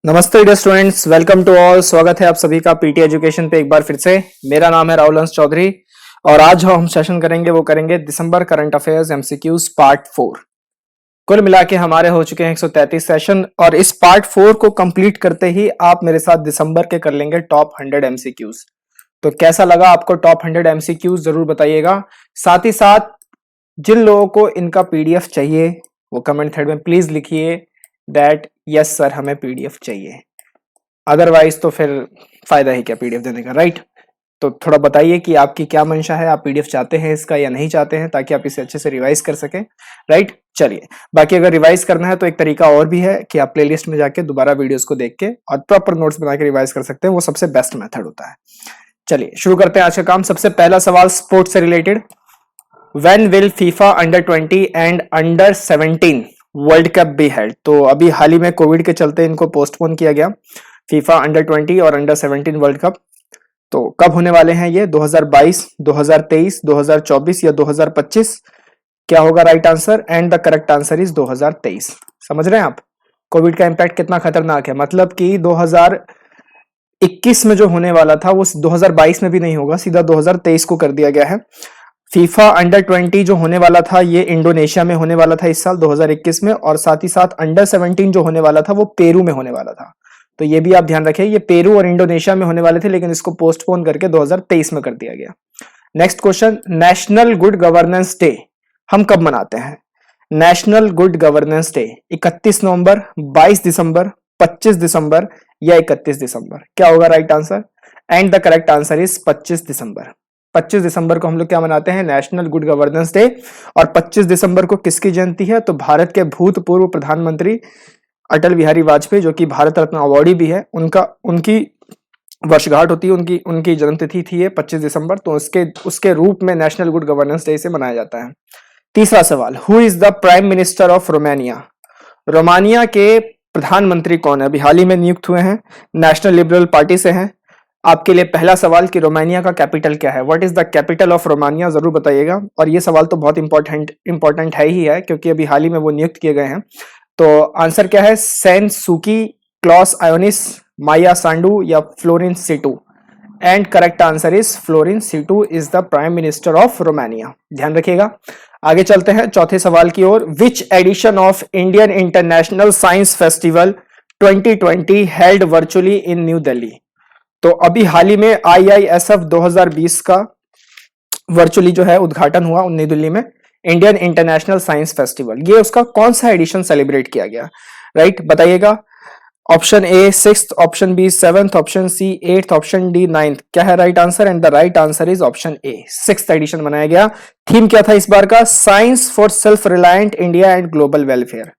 नमस्ते dear students, welcome to all. स्वागत है आप सभी का पीटी एजुकेशन पे एक बार फिर से। मेरा नाम है राहुल हंस चौधरी और आज जो हम सेशन करेंगे वो करेंगे दिसंबर करंट अफेयर्स एमसीक्यूज पार्ट 4। कुल मिला के हमारे हो चुके हैं 133 सेशन और इस पार्ट 4 को कंप्लीट करते ही आप मेरे साथ दिसंबर के कर लेंगे टॉप 100 एमसीक्यूज। तो कैसा लगा आपको टॉप 100 एमसीक्यूज जरूर बताइएगा। साथ ही साथ जिन लोगों को इनका पीडीएफ चाहिए वो कमेंट थ्रेड में प्लीज लिखिए दैट यस सर हमें पीडीएफ चाहिए, अदरवाइज तो फिर फायदा ही क्या पीडीएफ देने का, राइट। तो थोड़ा बताइए कि आपकी क्या मंशा है, आप पीडीएफ चाहते हैं इसका या नहीं चाहते हैं, ताकि आप इसे अच्छे से रिवाइज कर सकें, राइट। चलिए, बाकी अगर रिवाइज करना है तो एक तरीका और भी है कि आप प्लेलिस्ट में जाके दोबारा वीडियोस को देख के और प्रॉपर नोट्स बना के रिवाइज कर सकते हैं, वो सबसे बेस्ट मेथड होता है। चलिए शुरू करते हैं आज का काम। सबसे पहला सवाल स्पोर्ट्स से related. When will FIFA under 20 and under 17 world cup be held? तो अभी हाल ही में कोविड के चलते इनको पोस्टपोन किया गया, फीफा अंडर 20 और अंडर 17 वर्ल्ड कप। तो कब होने वाले हैं ये? 2022, 2023, 2024 या 2025? क्या होगा right answer? And the correct answer is 2023। समझ रहे हैं आप कोविड का इंपैक्ट कितना खतरनाक है? मतलब कि 2021 में जो होने वाला था वो 2022 में भी नहीं होगा, सीधा 2023 को कर दिया गया है। फीफा अंडर 20 जो होने वाला था ये इंडोनेशिया में होने वाला था इस साल 2021 में, और साथ ही साथ अंडर 17 जो होने वाला था वो पेरू में होने वाला था। तो ये भी आप ध्यान रखें, ये पेरू और इंडोनेशिया में होने वाले थे लेकिन इसको पोस्टपोन करके 2023 में कर दिया गया। Next question, national good governance day हम कब मनाते हैं? नेशनल गुड गवर्नेंस डे 31 नवंबर, 22 दिसंबर, 25 दिसंबर या 31 दिसंबर? क्या होगा right answer? And the correct answer is 25 दिसंबर। 25 दिसंबर को हम लोग क्या मनाते हैं? National good governance day. और 25 दिसंबर को किसकी जयंती है? तो भारत के भूतपूर्व प्रधानमंत्री अटल बिहारी वाजपेयी, जो कि भारत रत्न अवार्डी भी है, उनकी वर्षगांठ होती है, उनकी जन्मतिथि थी ये 25 दिसंबर। तो उसके रूप में नेशनल गुड गवर्नेंस डे से मनाया जाता है। तीसरा सवाल, who is the prime minister of Romania? Romania के प्रधानमंत्री कौन है? अभी हाल ही में नियुक्त हुए हैं, नेशनल लिबरल पार्टी से हैं। आपके लिए पहला सवाल कि रोमानिया का कैपिटल क्या है? What is the capital of Romania? जरूर बताइएगा। और ये सवाल तो बहुत इंपॉर्टेंट है ही है, क्योंकि अभी हाल ही में वो नियुक्त किए गए हैं। तो आंसर क्या है? सेन सुकी, क्लॉस आयोनिस, माया सांडू या Florin Citu? And correct answer is Florin Citu is the prime minister of Romania. ध्यान रखिएगा। आगे चलते हैं चौथे सवाल की ओर। Which edition of Indian international science festival 2020 held virtually in new Delhi? तो अभी हाल ही में IISF 2020 का वर्चुअली जो है उद्घाटन हुआ नई दिल्ली में, इंडियन इंटरनेशनल साइंस फेस्टिवल। ये उसका कौन सा एडिशन सेलिब्रेट किया गया, राइट? बताइएगा। Option A 6th, option B 7th, option C 8th, option D 9th। क्या है right answer? And the right answer is option A, 6th edition मनाया गया। थीम क्या था इस बार का? Science for self reliant India and global welfare.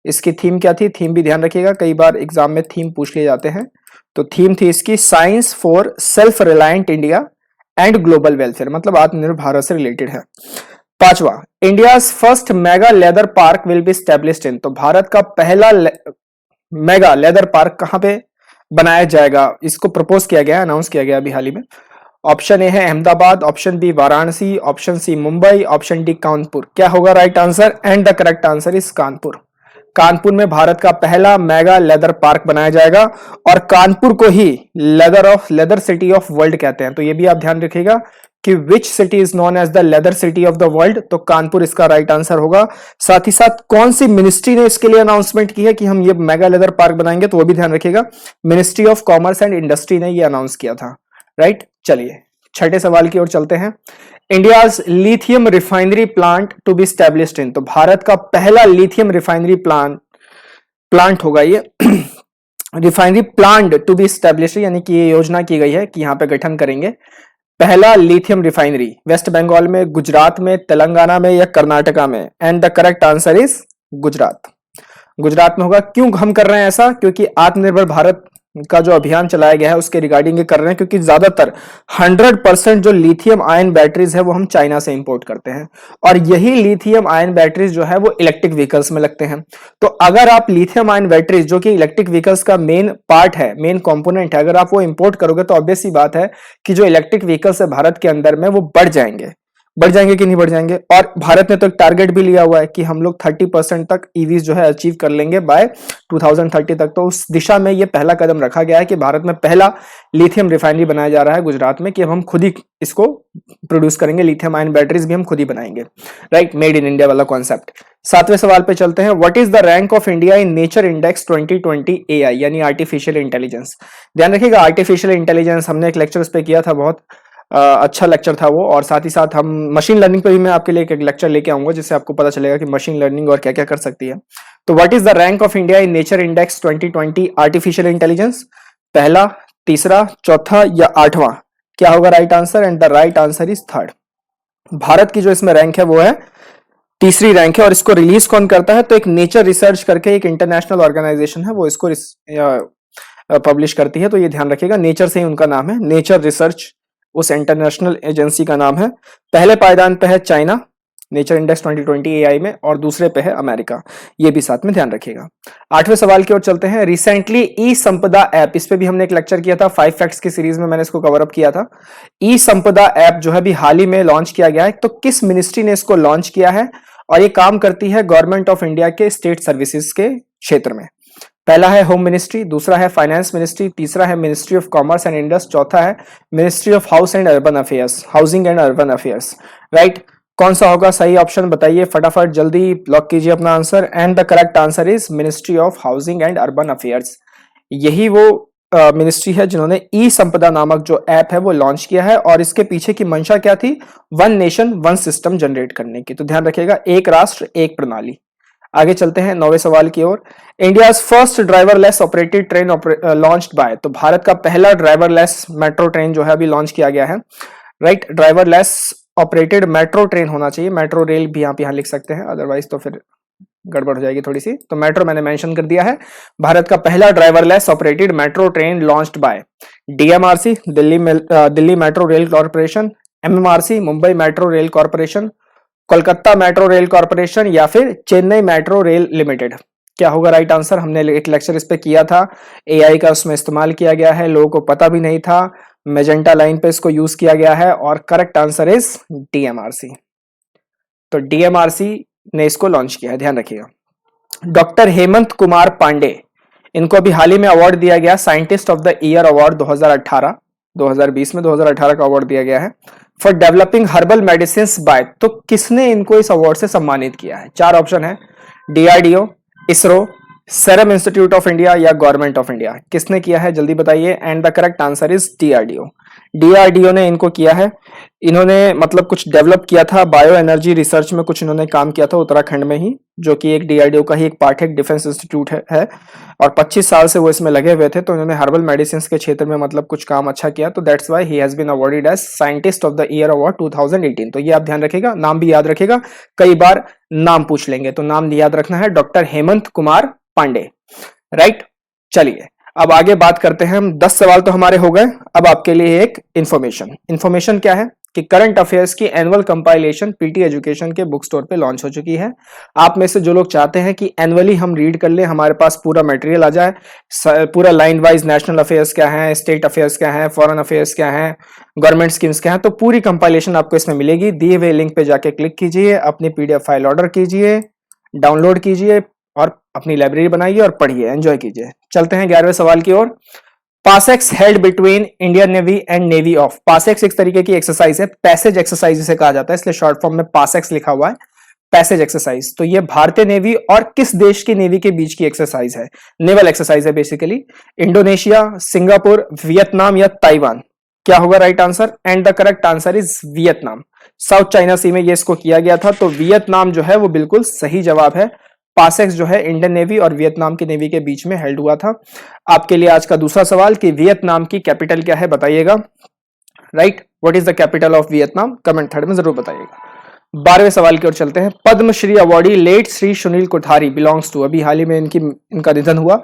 इसकी थीम क्या थी? थीम भी ध्यान रखिएगा, कई बार एग्जाम में थीम पूछ लिए जाते हैं। तो थीम थी इसकी science for self reliant India and global welfare, मतलब आत्मनिर्भर भारत से रिलेटेड है। पांचवा, India's first mega leather park will be established in? तो भारत का पहला मेगा लेदर पार्क कहां पे बनाया जाएगा? इसको प्रपोज किया गया, अनाउंस किया गया अभी हाल ही में। ऑप्शन ए है Ahmedabad, option B Varanasi, option C Mumbai, option D Kanpur. क्या होगा right answer? And the correct answer is Kanpur. Kanpur में भारत का पहला मेगा लेदर पार्क बनाया जाएगा और कानपुर को ही लेदर सिटी ऑफ वर्ल्ड कहते हैं। तो ये भी आप ध्यान रखिएगा कि which city is known as the leather city of the world? तो कानपुर इसका राइट आंसर होगा। साथ ही साथ कौन सी मिनिस्ट्री ने इसके लिए अनाउंसमेंट की है कि हम ये मेगा लेदर पार्क बनाएंगे? तो वो भी ध्यान रखिएगा, ministry of commerce and industry ने ये अनाउंस किया था, राइट। चलिए छठे सवाल की ओर चलते हैं। India's lithium refinery plant to be established in? तो भारत का पहला लिथियम रिफाइनरी प्लांट होगा ये refinery plant to be established, यानी कि ये योजना की गई है कि यहाँ पे गठन करेंगे पहला लिथियम रिफाइनरी। वेस्ट बंगाल में, गुजरात में, तेलंगाना में या कर्नाटका में? And the correct answer is Gujarat. Gujarat में होगा। क्यों हम कर रहे हैं ऐसा? क्योंकि आत्मनिर्भर भारत का जो अभियान चलाया गया है उसके रिगार्डिंग ये कर रहे हैं, क्योंकि ज्यादातर 100% जो लिथियम आयन बैटरीज है वो हम चाइना से इंपोर्ट करते हैं और यही लिथियम आयन बैटरीज जो है वो इलेक्ट्रिक व्हीकल्स में लगते हैं। तो अगर आप लिथियम आयन बैटरीज, जो कि इलेक्ट्रिक व्हीकल्स का मेन पार्ट है, मेन कंपोनेंट है, अगर आप वो इंपोर्ट करोगे तो ऑब्वियस सी बात है कि जो इलेक्ट्रिक व्हीकल्स है भारत के अंदर में वो बढ़ जाएंगे। बढ़ जाएंगे कि नहीं बढ़ जाएंगे। और भारत ने तो एक टारगेट भी लिया हुआ है कि हम लोग 30% तक ईवीज जो है अचीव कर लेंगे बाय 2030 तक। तो उस दिशा में ये पहला कदम रखा गया है कि भारत में पहला लिथियम रिफाइनरी बनाया जा रहा है गुजरात में, कि अब हम खुद ही इसको प्रोड्यूस करेंगे, लिथियम आयन बैटरीज भी हम खुद ही बनाएंगे, राइट, मेड इन इंडिया वाला कॉन्सेप्ट। सातवें सवाल पे चलते हैं, what is the rank of India in nature index 2020 AI, यानी आर्टिफिशियल इंटेलिजेंस। ध्यान रखिएगा, आर्टिफिशियल इंटेलिजेंस हमने एक लेक्चर उस पे किया था, बहुत अच्छा लेक्चर था वो। और साथ ही साथ हम मशीन लर्निंग पे भी मैं आपके लिए एक लेक्चर लेके आऊंगा, जिससे आपको पता चलेगा कि मशीन लर्निंग और क्या क्या कर सकती है। तो what is the rank of India in nature index 2020 artificial intelligence, पहला, तीसरा, चौथा या आठवां, क्या होगा right answer? And the right answer is third. Bharat की जो इसमें रैंक है वो है तीसरी रैंक है। और इसको रिलीज कौन करता है? तो एक नेचर रिसर्च करके एक इंटरनेशनल ऑर्गेनाइजेशन है, वो इसको पब्लिश करती है। तो ये ध्यान रखिएगा, नेचर से ही उनका नाम है, नेचर रिसर्च उस इंटरनेशनल एजेंसी का नाम है। पहले पायदान पे है चाइना नेचर इंडेक्स 2020 एआई में, और दूसरे पे है अमेरिका, ये भी साथ में ध्यान रखिएगा। आठवें सवाल की ओर चलते हैं, रिसेंटली ई संपदा ऐप, इस पे भी हमने एक लेक्चर किया था, 5 फैक्ट्स की सीरीज में मैंने इसको कवर अप किया था। ई संपदा ऐप जो है अभी हाल ही में लॉन्च किया गया है। तो किस मिनिस्ट्री ने इसको लॉन्च किया है? और ये काम करती है गवर्नमेंट ऑफ इंडिया के स्टेट सर्विसेज के क्षेत्र में। पहला है होम मिनिस्ट्री, दूसरा है फाइनेंस मिनिस्ट्री, तीसरा है ministry of commerce and industry, चौथा है ministry of house and urban affairs, housing and urban affairs, right. कौन सा होगा सही ऑप्शन बताइए फटाफट, जल्दी लॉक कीजिए अपना answer. And the correct answer is ministry of housing and urban affairs. यही वो मिनिस्ट्री है जिन्होंने ई संपदा नामक जो ऐप है वो लॉन्च किया है। और इसके पीछे की मंशा क्या थी? One nation one system generate करने की। तो ध्यान रखिएगा, एक राष्ट्र एक प्रणाली। आगे चलते हैं 9वें सवाल की ओर, India first driverless operated train launched by, तो भारत का पहला ड्राइवरलेस मेट्रो ट्रेन जो है अभी लॉन्च किया गया है, right. Driverless operated metro train होना चाहिए, मेट्रो रेल भी आप यहाँ लिख सकते हैं, अदरवाइज तो फिर गड़बड़ हो जाएगी थोड़ी सी। तो मेट्रो मैंने मेंशन कर दिया है। भारत का पहला driverless operated metro train launched bye DMRC Delhi metro rail corporation, MMRC Mumbai metro rail corporation, Kolkata metro rail corporation या फिर चेन्नई मेट्रो रेल लिमिटेड। क्या होगा राइट आंसर? हमने एक लेक्चर इस पे किया था, एआई का उसमें इस्तेमाल किया गया है, लोगों को पता भी नहीं था, मेजेंटा लाइन पे इसको यूज किया गया है। और करेक्ट आंसर इज डीएमआरसी। तो डीएमआरसी ने इसको लॉन्च किया है, ध्यान रखिएगा। डॉक्टर हेमंत कुमार पांडे, इनको अभी हाल ही में अवार्ड दिया गया, scientist of the year award 2018, 2020 में 2018 का अवार्ड दिया गया है for developing herbal medicine bye. तो किसने इनको इस अवार्ड से सम्मानित किया है? चार ऑप्शन है, DRDO, ISRO, serum institute of India या गवर्नमेंट ऑफ इंडिया। किसने किया है जल्दी बताइए। And the correct answer is DRDO. DRDO ने इनको किया है। इन्होंने मतलब कुछ डेवलप किया था, बायो एनर्जी रिसर्च में कुछ इन्होंने काम किया था उत्तराखंड में ही, जो कि एक डीआरडीओ का ही एक पार्ट है, डिफेंस इंस्टीट्यूट है। और 25 साल से वो इसमें लगे हुए थे। तो इन्होंने हर्बल मेडिसिन के क्षेत्र में मतलब कुछ काम अच्छा किया। तो that's why he has been awarded as scientist of the year award 2018। तो ये आप ध्यान रखिएगा, नाम भी याद रखिएगा, कई बार नाम पूछ लेंगे तो नाम याद रखना है, डॉक्टर हेमंत कुमार पांडे, राइट। चलिए अब आगे बात करते हैं हम। 10 सवाल तो हमारे हो गए। अब आपके लिए एक इंफॉर्मेशन क्या है कि करंट अफेयर्स की एनुअल कंपाइलेशन पीटी एजुकेशन के बुक स्टोर पे लॉन्च हो चुकी है। आप में से जो लोग चाहते हैं कि एनुअली हम रीड कर लें, हमारे पास पूरा मटेरियल आ जाए, पूरा लाइन वाइज नेशनल अफेयर्स क्या है, स्टेट अफेयर्स क्या है, फॉरेन अफेयर्स क्या है, गवर्नमेंट स्कीम्स क्या है, तो पूरी कंपाइलेशन आपको इसमें मिलेगी। दिए हुए लिंक पे जाके क्लिक कीजिए, अपनी पीडीएफ फाइल ऑर्डर कीजिए, डाउनलोड कीजिए और अपनी लाइब्रेरी बनाइए और पढ़िए, एंजॉय कीजिए। चलते हैं 11वें सवाल की ओर। PASSEX held between Indian navy and navy of. PASSEX एक तरीके की एक्सरसाइज है, पैसेज एक्सरसाइज इसे कहा जाता है, इसलिए शॉर्ट फॉर्म में पासेक्स लिखा हुआ है, पैसेज एक्सरसाइज। तो ये भारतीय नेवी और किस देश की नेवी के बीच की एक्सरसाइज है? नेवल एक्सरसाइज है बेसिकली। इंडोनेशिया, सिंगापुर, वियतनाम या ताइवान। क्या होगा right answer? And the correct answer is Vietnam. South China Sea में ये इसको किया गया था, तो वियतनाम जो है वो बिल्कुल सही जवाब है। पासेक्स जो है इंडियन नेवी और वियतनाम की नेवी के बीच में हेल्ड हुआ था। आपके लिए आज का दूसरा सवाल कि वियतनाम की कैपिटल क्या है बताइएगा, right. What is the capital of Vietnam? Comment third में जरूर बताइएगा। 12वें सवाल की ओर चलते हैं। Padma Shri awardee late Shri Sunil Kothari belongs to, अभी हाल ही में इनका निधन हुआ,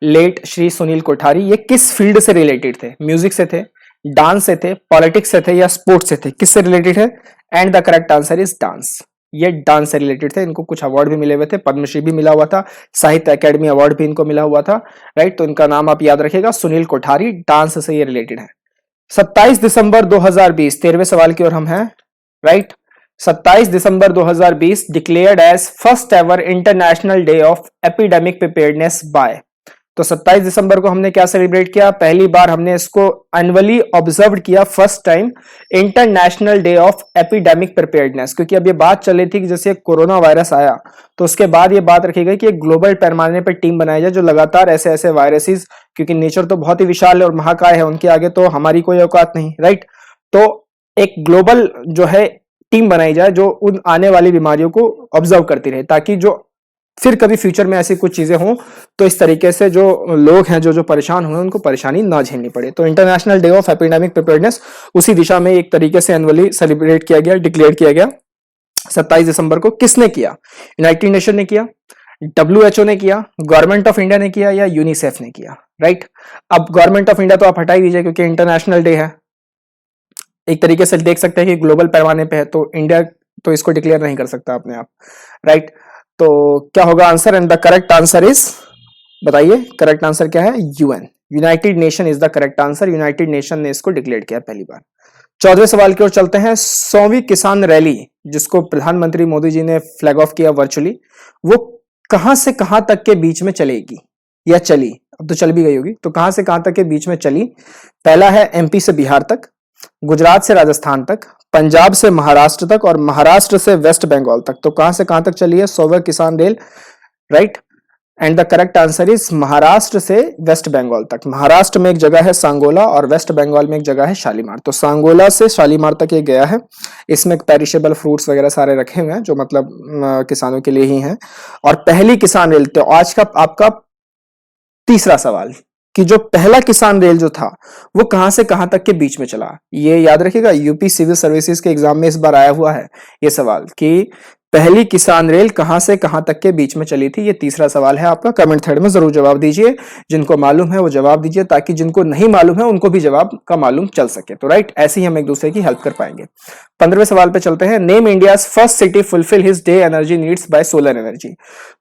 लेट श्री सुनील कोठारी। ये किस फील्ड से रिलेटेड थे? म्यूजिक से थे, डांस से थे, पॉलिटिक्स से थे या स्पोर्ट्स से थे? किससे रिलेटेड है? And the correct answer is dance. ये डांस से रिलेटेड थे। इनको कुछ अवार्ड भी मिले हुए थे, पद्मश्री भी मिला हुआ था, साहित्य अकेडमी अवार्ड भी इनको मिला हुआ था, राइट। तो इनका नाम आप याद रखिएगा, सुनील कोठारी, डांस से ये रिलेटेड है। 27 दिसंबर 2020, 13वें सवाल की ओर हम हैं, right. 27 December 2020 declared as first ever international day of epidemic preparedness by. तो 27 दिसंबर को हमने क्या सेलिब्रेट किया? पहली बार हमने इसको एनुअली ऑब्जर्व किया, first time, international day of epidemic preparedness. क्योंकि अब ये बात चल रही थी कि जैसे कोरोना वायरस आया तो उसके बाद ये बात रखी गई कि एक ग्लोबल पैमाने पर टीम बनाई जाए जो लगातार ऐसे ऐसे वायरसेस, क्योंकि नेचर तो बहुत ही विशाल है और महाकाय है, उनके आगे तो हमारी कोई औकात नहीं, राइट। तो एक ग्लोबल जो है टीम बनाई जाए जो उन आने वाली बीमारियों को ऑब्जर्व करती रहे, ताकि जो फिर कभी फ्यूचर में ऐसी कुछ चीजें हों तो इस तरीके से जो लोग हैं जो परेशान हुए उनको परेशानी ना झेलनी पड़े। तो international day of epidemic preparedness उसी दिशा में एक तरीके से एनुअली सेलिब्रेट किया गया, डिक्लेयर किया गया 27 दिसंबर को। किसने किया? यूनाइटेड नेशन ने किया, WHO ने किया, गवर्नमेंट ऑफ इंडिया ने किया, या यूनिसेफ ने किया, राइट। अब गवर्नमेंट ऑफ इंडिया तो आप हटा ही दीजिए क्योंकि इंटरनेशनल डे है, एक तरीके से देख सकते हैं कि ग्लोबल पैमाने पे है, तो इंडिया तो इसको डिक्लेयर नहीं कर सकता अपने आप, राइट। तो क्या होगा answer? And the correct answer is, बताइए करेक्ट आंसर क्या है? UN, United nation is the correct answer. United nation ने इसको डिक्लेयर किया पहली बार। 14वें सवाल की ओर चलते हैं। 100वीं किसान रैली जिसको प्रधानमंत्री मोदी जी ने फ्लैग ऑफ किया वर्चुअली, वो कहां से कहां तक के बीच में चलेगी या चली? अब तो चल भी गई होगी, तो कहां से कहां तक के बीच में चली? पहला है एमपी से बिहार तक, गुजरात से राजस्थान तक, पंजाब से महाराष्ट्र तक और महाराष्ट्र से वेस्ट बंगाल तक। तो कहां से कहां तक चली है 100वां किसान rail? Right, and the correct answer is Maharashtra से वेस्ट बंगाल तक। महाराष्ट्र में एक जगह है सांगोला और वेस्ट बंगाल में एक जगह है शालीमार। तो सांगोला से शालीमार तक ये गया है। इसमें पेरिशेबल फ्रूट्स वगैरह सारे रखे हुए हैं जो मतलब किसानों के लिए ही हैं। और पहली किसान रेल, तो आज का आपका तीसरा सवाल कि जो पहला किसान रेल जो था वो कहां से कहां तक के बीच में चला। ये याद रखिएगा, यूपी सिविल सर्विसेज के एग्जाम में इस बार आया हुआ है ये सवाल कि पहली किसान रेल कहां से कहां तक के बीच में चली थी। ये तीसरा सवाल है आपका। कमेंट थ्रेड में जरूर जवाब दीजिए, जिनको मालूम है वो जवाब दीजिए ताकि जिनको नहीं मालूम है उनको भी जवाब का मालूम चल सके। तो राइट, ऐसे ही हम एक दूसरे की हेल्प कर पाएंगे। 15वें सवाल पे चलते हैं। Name India's first city fulfil his day energy needs by solar energy.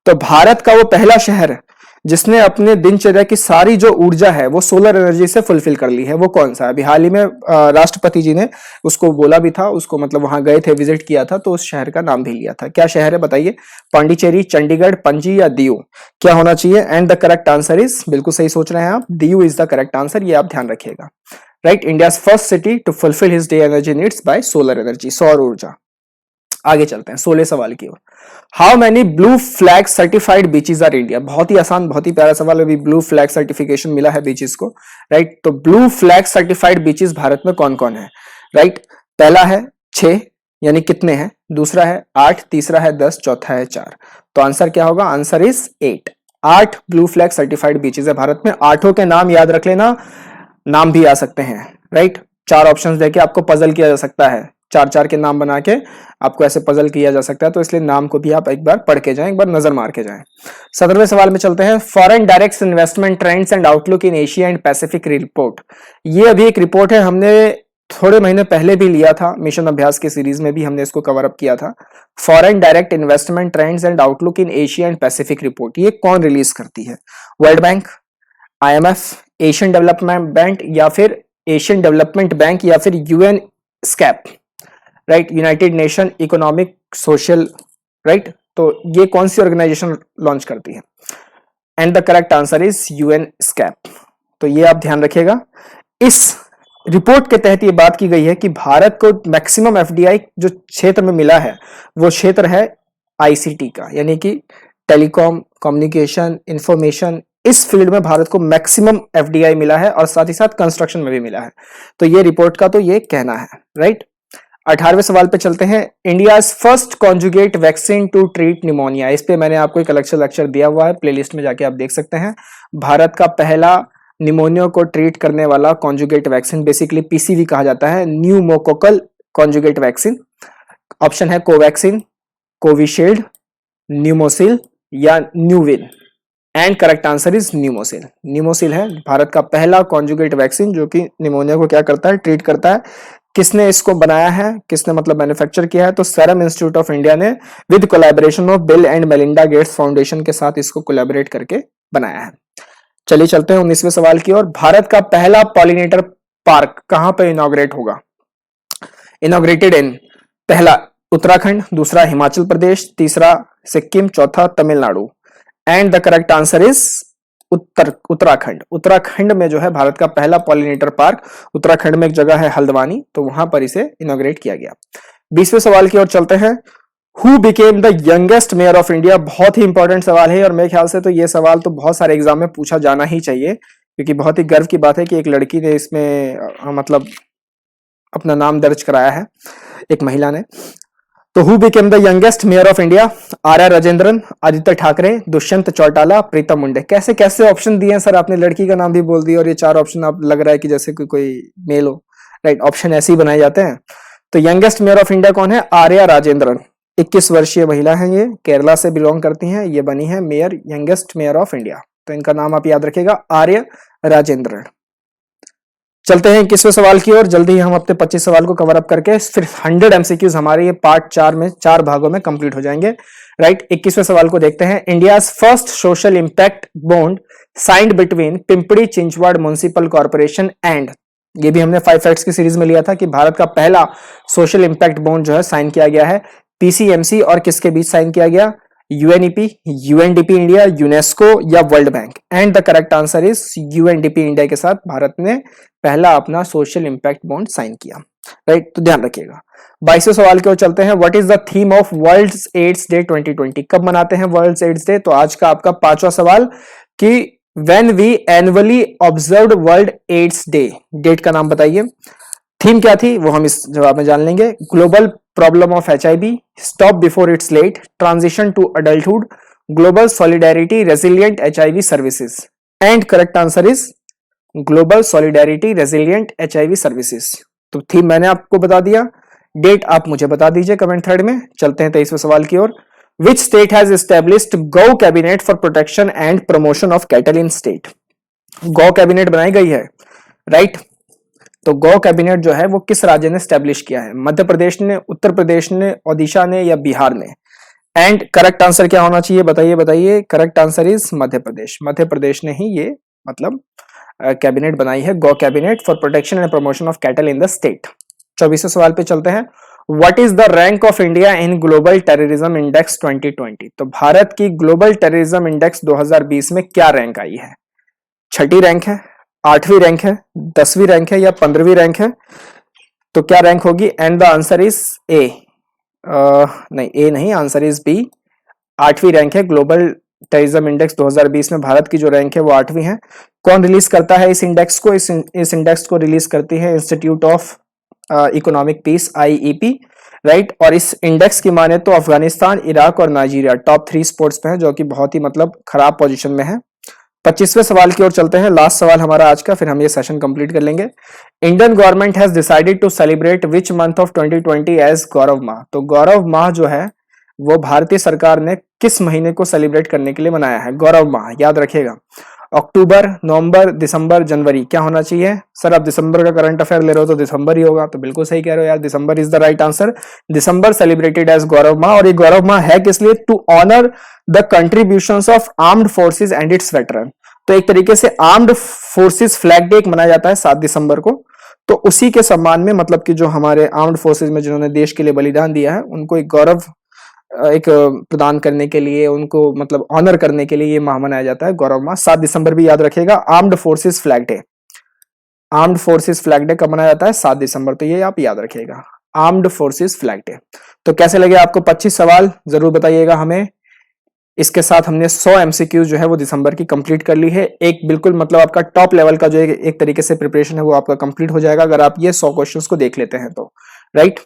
तो भारत का वो पहला शहर जिसने अपने दिनचर्या की सारी जो ऊर्जा है वो सोलर एनर्जी से फुलफिल कर ली है, वो कौन सा है? अभी हाल ही में राष्ट्रपति जी ने उसको बोला भी था, उसको मतलब वहां गए थे, विजिट किया था, तो उस शहर का नाम भी लिया था। क्या शहर है बताइए? पांडिचेरी, चंडीगढ़, पणजी या दीव? क्या होना चाहिए? And the correct answer is, बिल्कुल सही सोच रहे हैं आप, Diu is the correct answer. ये आप ध्यान रखिएगा। Right, India's first city to fulfil his day energy needs by solar energy, सौर ऊर्जा। आगे चलते हैं 16 सवाल की ओर। How many blue flag certified beaches are India? बहुत ही आसान, बहुत ही प्यारा सवाल। अभी ब्लू फ्लैग सर्टिफिकेशन मिला है बीचेस को, राइट। तो blue flag certified beaches Bharat में कौन कौन है? राइट, पहला है 6, यानी कितने हैं? दूसरा है 8, तीसरा है 10, चौथा है 4। तो आंसर क्या होगा? Answer is 8। 8 blue flag certified beaches है भारत में। 8 के नाम याद रख लेना, नाम भी आ सकते हैं, राइट। 4 ऑप्शंस देके आपको पजल किया जा सकता है, 4 के नाम बना के आपको ऐसे पजल किया जा सकता है। तो इसलिए नाम को भी आप एक बार पढ़ के जाएं, एक बार नजर मार के जाएं। 17वें सवाल में चलते हैं। Foreign direct investment trends and outlook in Asia and Pacific report. ये अभी एक रिपोर्ट है, हमने थोड़े महीने पहले भी लिया था, मिशन अभ्यास के सीरीज में भी हमने इसको कवर अप किया था। Foreign direct investment trends and outlook in Asia and Pacific report, ये कौन रिलीज करती है? World bank, IMF, Asian development bank या फिर एशियन डेवलपमेंट बैंक या फिर UN ESCAP, right, united nation economic social, right. तो ये कौन सी ऑर्गेनाइजेशन लॉन्च करती है? And the correct answer is UN ESCAP. तो ये आप ध्यान रखिएगा। इस रिपोर्ट के तहत ये बात की गई है कि भारत को मैक्सिमम FDI जो क्षेत्र में मिला है वो क्षेत्र है ICT का, यानी कि टेलीकॉम, कम्युनिकेशन, इंफॉर्मेशन, इस फील्ड में भारत को मैक्सिमम FDI मिला है और साथ ही साथ कंस्ट्रक्शन में भी मिला है। तो ये रिपोर्ट का तो ये कहना है, राइट। 18वें सवाल पे चलते हैं। India's first conjugate vaccine to treat pneumonia. इस पे मैंने आपको एक लेक्चर दिया हुआ है, प्लेलिस्ट में जाके आप देख सकते हैं। भारत का पहला निमोनिया को ट्रीट करने वाला कॉन्जुगेट वैक्सीन, बेसिकली PCV कहा जाता है, न्यूमोकोकल कॉन्जुगेट वैक्सीन। ऑप्शन है कोवैक्सीन, कोविशील्ड, न्यूमोसिल या न्यूविल। And correct answer is Pneumosil. Pneumosil है भारत का पहला कॉन्जुगेट वैक्सीन जो कि निमोनिया को क्या करता है? ट्रीट करता है। किसने इसको बनाया है, किसने मतलब मैन्युफैक्चर किया है? तो सीरम इंस्टीट्यूट ऑफ इंडिया ने with collaboration of bill and Melinda Gates foundation के साथ इसको कोलैबोरेट करके बनाया है। चलिए चलते हैं 19वें सवाल की ओर। भारत का पहला पॉलिनेटर पार्क कहां पर इनॉग्रेट होगा? इनॉग्रेटेड इन, पहला उत्तराखंड, दूसरा हिमाचल प्रदेश, तीसरा सिक्किम, चौथा Tamil Nadu. And the correct answer is Uttarakhand. Uttarakhand में जो है भारत का पहला पॉलिनेटर पार्क, उत्तराखंड में एक जगह है हल्द्वानी, तो वहां पर इसे इनॉग्रेट किया गया। 20वें सवाल की ओर चलते हैं। Who became the youngest mayor of India? बहुत ही इंपॉर्टेंट सवाल है और मेरे ख्याल से तो ये सवाल तो बहुत सारे एग्जाम में पूछा जाना ही चाहिए, क्योंकि बहुत ही गर्व की बात है कि एक लड़की ने इसमें मतलब अपना नाम दर्ज कराया है, एक महिला ने। तो who became the youngest mayor of India? Arya Rajendran, Aaditya Thackeray, Dushyant Chautala, Pritam Munde. कैसे कैसे ऑप्शन दिए हैं सर, आपने लड़की का नाम भी बोल दिया और ये चार ऑप्शन आप लग रहा है कि जैसे कोई मेल हो। राइट, ऑप्शन ऐसे ही बनाए जाते हैं। तो यंगेस्ट मेयर ऑफ इंडिया कौन है? आर्या राजेंद्रन। 21 वर्षीय महिला है, ये केरला से बिलोंग करती हैं, ये बनी है mayor, youngest mayor of India. तो इनका नाम आप याद रखिएगा, आर्य राजेंद्रन। चलते हैं 21वें सवाल की ओर। जल्दी ही हम अपने 25 सवाल को कवर अप करके फिर 100 एमसीक्यूज हमारे ये पार्ट 4 में 4 भागों में कंप्लीट हो जाएंगे। राइट, 21वें सवाल को देखते हैं। India's first social impact bond signed between Pimpri Chinchwad municipal corporation and, ये भी हमने 5 फैक्ट्स की सीरीज में लिया था कि भारत का पहला सोशल इंपैक्ट बॉन्ड जो है साइन किया गया है पीसीएमसी और किसके बीच साइन किया गया? यूएनईपी, यूएनडीपी इंडिया, यूनेस्को या World Bank. And the correct answer is UNDP India के साथ भारत ने पहला अपना सोशल इंपैक्ट बॉन्ड साइन किया। राइट, तो ध्यान रखिएगा। 22वें सवाल की ओर चलते हैं। What is the theme of World AIDS Day 2020? कब मनाते हैं वर्ल्ड एड्स डे? तो आज का आपका 5वां सवाल कि when we annually observe World AIDS Day, date का नाम बताइए। थीम क्या थी वो हम इस जवाब में जान लेंगे। Global problem of HIV, stop before it's late, transition to adulthood, global solidarity, resilient HIV services. And correct answer is global solidarity resilient HIV services. तो थीम मैंने आपको बता दिया, डेट आप मुझे बता दीजिए कमेंट थ्रेड में। चलते हैं 23वें सवाल की ओर। विच स्टेट हैज एस्टेब्लिश्ड गौ cabinet for protection and promotion of cattle in state? गौ कैबिनेट बनाई गई है। राइट, तो गौ कैबिनेट जो है वो किस राज्य ने स्टैब्लिश किया है? मध्य प्रदेश ने, उत्तर प्रदेश ने, ओडिशा ने या बिहार ने? एंड करेक्ट आंसर क्या होना चाहिए? बताइए बताइए। Correct answer is Madhya Pradesh. Madhya Pradesh ने ही ये मतलब कैबिनेट बनाई है, gau cabinet for protection and promotion of cattle in the state. 24वें सवाल पे चलते हैं। What is the rank of India in global terrorism index 2020? तो भारत की ग्लोबल टेररिज्म इंडेक्स 2020 में क्या रैंक आई है? 6ठी रैंक है, 8वीं रैंक है, 10वीं रैंक है या 15वीं रैंक है? तो क्या रैंक होगी? And the answer is a. नहीं, ए नहीं, आंसर इज बी। 8वीं रैंक है ग्लोबल टेररिज्म इंडेक्स 2020 में, भारत की जो रैंक है वो 8वीं है। कौन रिलीज करता है इस इंडेक्स को? इस इंडेक्स को रिलीज करती है Institute of Economic Peace, IEP. Right, और इस इंडेक्स की माने तो अफगानिस्तान, इराक और नाइजीरिया टॉप 3 स्पोर्ट्स में है, जो कि बहुत ही मतलब खराब पोजीशन में है। 25वें सवाल की ओर चलते हैं, लास्ट सवाल हमारा आज का, फिर हम ये सेशन कंप्लीट कर लेंगे। Indian government has decided to celebrate which month of 2020 as Gaurav Maah? तो गौरव माह जो है वो भारतीय सरकार ने किस महीने को सेलिब्रेट करने के लिए बनाया है? गौरव माह याद रखिएगा। अक्टूबर, नवंबर, दिसंबर, जनवरी, क्या होना चाहिए? सर आप दिसंबर का करंट अफेयर ले रहे हो तो दिसंबर ही होगा, तो बिल्कुल सही कह रहे हो यार, December is the right answer. December celebrated as Gaurav Maah. और ये गौरव माह है किस लिए? To honour the contributions of armed forces and its veteran. तो एक तरीके से आर्म्ड फोर्सेज फ्लैग डे मनाया जाता है 7 दिसंबर को, तो उसी के सम्मान में मतलब कि जो हमारे आर्म्ड फोर्सेज में जिन्होंने देश के लिए बलिदान दिया है उनको एक गौरव एक प्रदान करने के लिए, उनको मतलब ऑनर करने के लिए ये माह मनाया जाता है गौरव माह। 7 दिसंबर भी याद रखिएगा, armed forces flag day. Armed forces flag day कब मनाया जाता है? 7 दिसंबर, तो ये आप याद रखिएगा, आर्म्ड फोर्सेज फ्लैग डे। तो कैसे लगे आपको 25 सवाल, जरूर बताइएगा हमें। इसके साथ हमने 100 एमसीक्यू जो है वो दिसंबर की कंप्लीट कर ली है। एक बिल्कुल मतलब आपका टॉप लेवल का जो एक तरीके से प्रिपरेशन है वो आपका कंप्लीट हो जाएगा अगर आप ये 100 क्वेश्चंस को देख लेते हैं तो। राइट,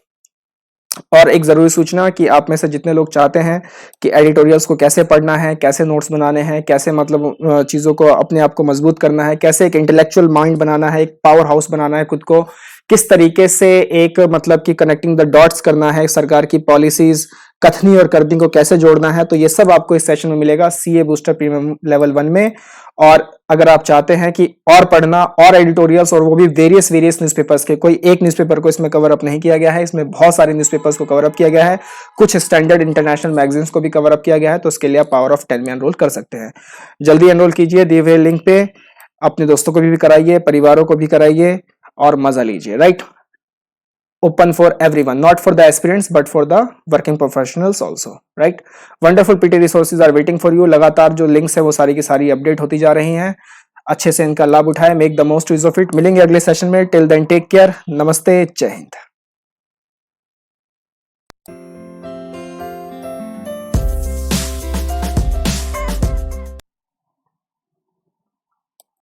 और एक जरूरी सूचना कि आप में से जितने लोग चाहते हैं कि एडिटोरियल्स को कैसे पढ़ना है, कैसे नोट्स बनाने हैं, कैसे मतलब चीजों को अपने आप को मजबूत करना है, कैसे एक इंटेलेक्चुअल माइंड बनाना है, एक पावर हाउस बनाना है खुद को, किस तरीके से एक मतलब कि कनेक्टिंग द डॉट्स करना है, सरकार की पॉलिसीज कथनी और करनी को कैसे जोड़ना है, तो ये सब आपको इस सेशन में मिलेगा सीए बूस्टर प्रीमियम लेवल 1 में। और अगर आप चाहते हैं कि और पढ़ना और एडिटोरियल्स, और वो भी वेरियस न्यूज़पेपर्स के, कोई एक न्यूज़पेपर को इसमें कवर अप नहीं किया गया है, इसमें बहुत सारे न्यूज़पेपर्स को कवर अप किया गया है, कुछ स्टैंडर्ड इंटरनेशनल मैगजीन्स को भी कवर अप किया गया है, तो इसके लिए आप पावर ऑफ 10 में एनरोल कर सकते हैं। जल्दी एनरोल कीजिए दिए हुए लिंक पे, अपने दोस्तों को भी कराइए, परिवारों को भी कराइए और मजा लीजिए। Right, open for everyone, not for the aspirants but for the working professionals also, right? Wonderful PT resources are waiting for you. लगातार जो लिंक्स है वो सारी की सारी अपडेट होती जा रही हैं, अच्छे से इनका लाभ उठाएं, make the most use of it. मिलेंगे अगले सेशन में, टिल देन टेक केयर, नमस्ते, जय हिंद।